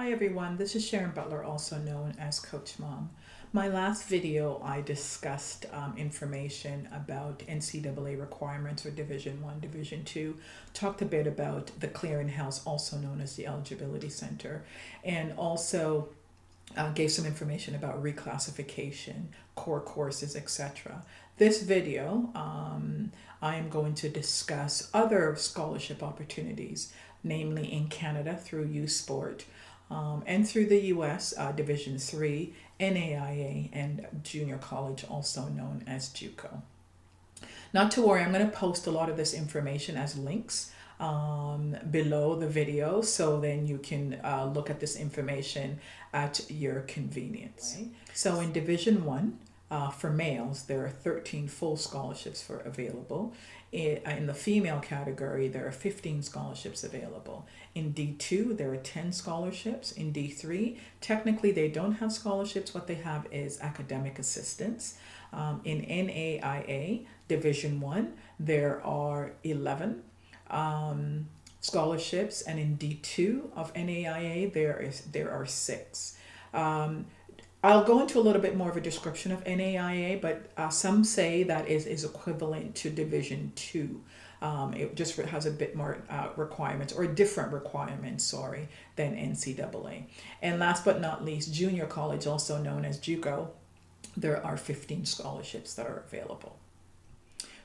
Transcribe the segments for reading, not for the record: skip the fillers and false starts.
Hi everyone, this is Sharon Butler, also known as Coach Mom. My last video I discussed information about NCAA requirements for Division 1, Division 2, talked a bit about the clearinghouse, also known as the Eligibility Center, and also gave some information about reclassification, core courses, etc. This video, I am going to discuss other scholarship opportunities, namely in Canada through USports, and through the US Division 3, NAIA, and junior college, also known as JUCO. Not to worry, I'm going to post a lot of this information as links below the video, so then you can look at this information at your convenience. So in Division 1, for males, there are 13 full scholarships available. In the female category, there are 15 scholarships available. In D2, there are 10 scholarships. In D3, technically they don't have scholarships. What they have is academic assistance. In NAIA, Division 1, there are 11 scholarships, and in D2 of NAIA, there are 6. I'll go into a little bit more of a description of NAIA, but some say that is equivalent to Division 2. It just has a bit more requirements, or different requirements, than NCAA. And last but not least, junior college, also known as JUCO, there are 15 scholarships that are available.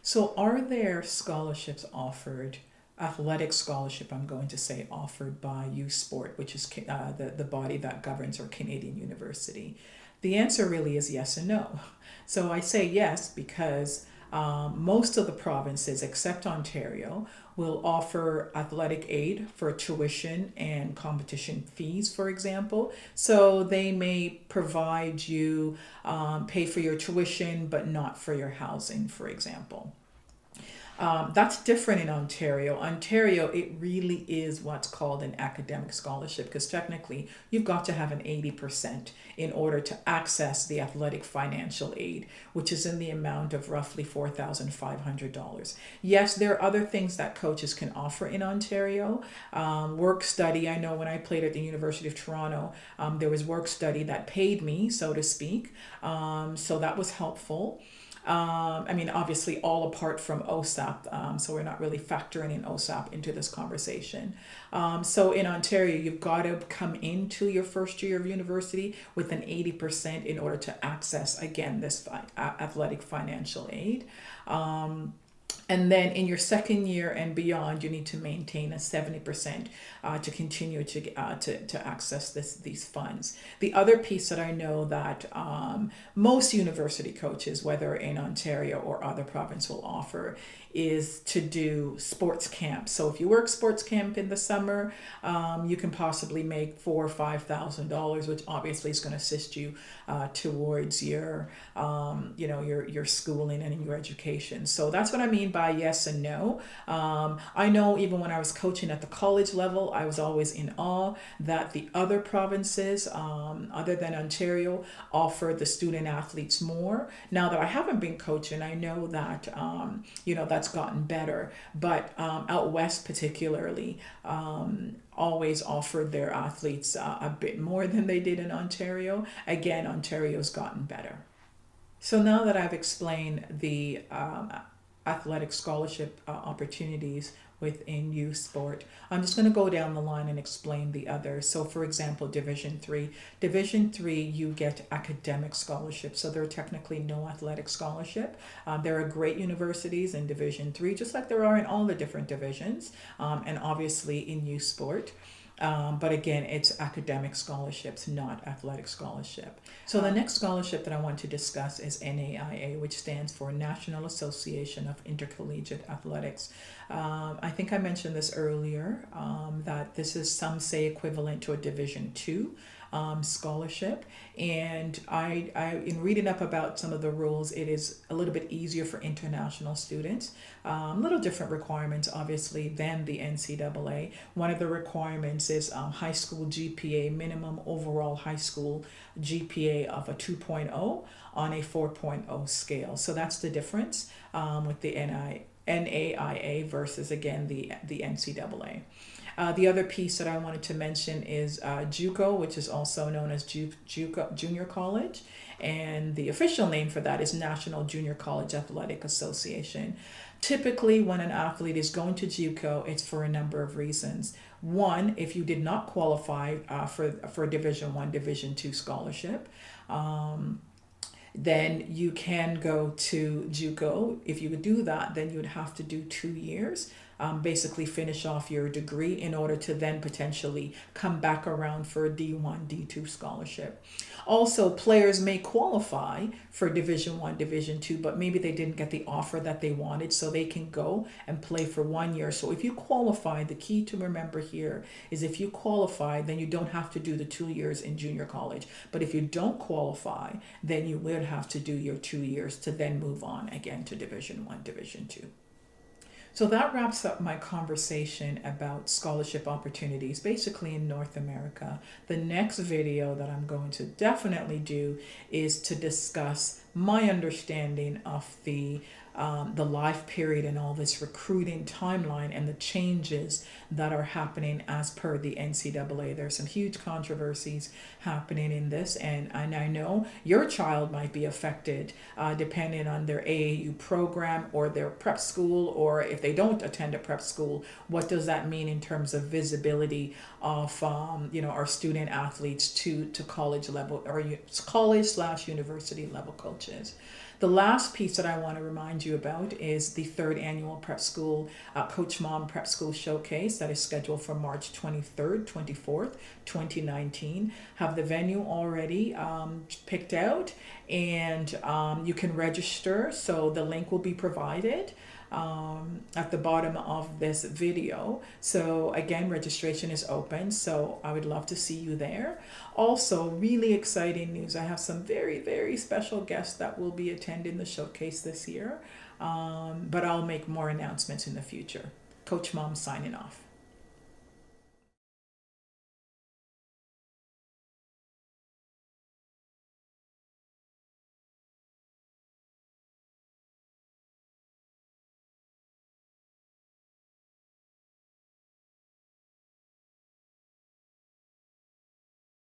So are there scholarships offered? Athletic scholarship, I'm going to say, offered by USports, which is the body that governs our Canadian university? The answer really is yes and no. So I say yes because most of the provinces, except Ontario, will offer athletic aid for tuition and competition fees, for example. So they may provide you, pay for your tuition, but not for your housing, for example. That's different in Ontario. Ontario, it really is what's called an academic scholarship, because technically you've got to have an 80% in order to access the athletic financial aid, which is in the amount of roughly $4,500. Yes, there are other things that coaches can offer in Ontario. Work study, I know when I played at the University of Toronto, there was work study that paid me, so to speak. So that was helpful. Obviously all apart from OSAP, so we're not really factoring in OSAP into this conversation. So in Ontario, you've got to come into your first year of university with an 80% in order to access, again, this athletic financial aid. And then in your second year and beyond, you need to maintain a 70% to continue to access these funds. The other piece that I know that most university coaches, whether in Ontario or other province, will offer is to do sports camp. So if you work sports camp in the summer, you can possibly make $4,000 or $5,000, which obviously is going to assist you towards your schooling and your education. So that's what I mean by yes and no. I know even when I was coaching at the college level, I was always in awe that the other provinces, other than Ontario, offer the student athletes more. Now that I haven't been coaching, I know that that's gotten better, but out west particularly always offered their athletes a bit more than they did in Ontario. Again, Ontario's gotten better. So now that I've explained the athletic scholarship opportunities within USports, I'm just going to go down the line and explain the others. So for example, Division 3. Division 3, you get academic scholarships. So there are technically no athletic scholarship. There are great universities in Division 3, just like there are in all the different divisions, and obviously in USports. But again, it's academic scholarships, not athletic scholarship. So the next scholarship that I want to discuss is NAIA, which stands for National Association of Intercollegiate Athletics. I think I mentioned this earlier, that this is, some say, equivalent to a Division 2 scholarship. And I in reading up about some of the rules, it is a little bit easier for international students. Little different requirements, obviously, than the NCAA. One of the requirements is high school GPA, minimum overall high school GPA of a 2.0 on a 4.0 scale. So that's the difference with the NAIA versus again the NCAA. The other piece that I wanted to mention is JUCO, which is also known as JUCO, Junior College, and the official name for that is National Junior College Athletic Association. Typically, when an athlete is going to JUCO, it's for a number of reasons. One, if you did not qualify for a Division I, Division II scholarship, then you can go to JUCO. If you would do that, then you would have to do 2 years, basically finish off your degree in order to then potentially come back around for a D1, D2 scholarship. Also, players may qualify for Division I, Division II, but maybe they didn't get the offer that they wanted, so they can go and play for 1 year. So if you qualify, the key to remember here is if you qualify, then you don't have to do the 2 years in junior college. But if you don't qualify, then you will have to do your 2 years to then move on again to Division I, Division II. So that wraps up my conversation about scholarship opportunities, basically in North America. The next video that I'm going to definitely do is to discuss my understanding of the life period and all this recruiting timeline and the changes that are happening as per the NCAA. There's some huge controversies happening in this, and I know your child might be affected depending on their AAU program or their prep school, or if they don't attend a prep school, what does that mean in terms of visibility of our student athletes to college level or college/university level coaches. The last piece that I want to remind you about is the 3rd annual Prep School Coach Mom Prep School Showcase that is scheduled for March 23rd, 24th, 2019. Have the venue already picked out, and you can register. So the link will be provided at the bottom of this video. So again, registration is open, so I would love to see you there. Also, really exciting news. I have some very, very special guests that will be attending the showcase this year, but I'll make more announcements in the future. Coach Mom signing off.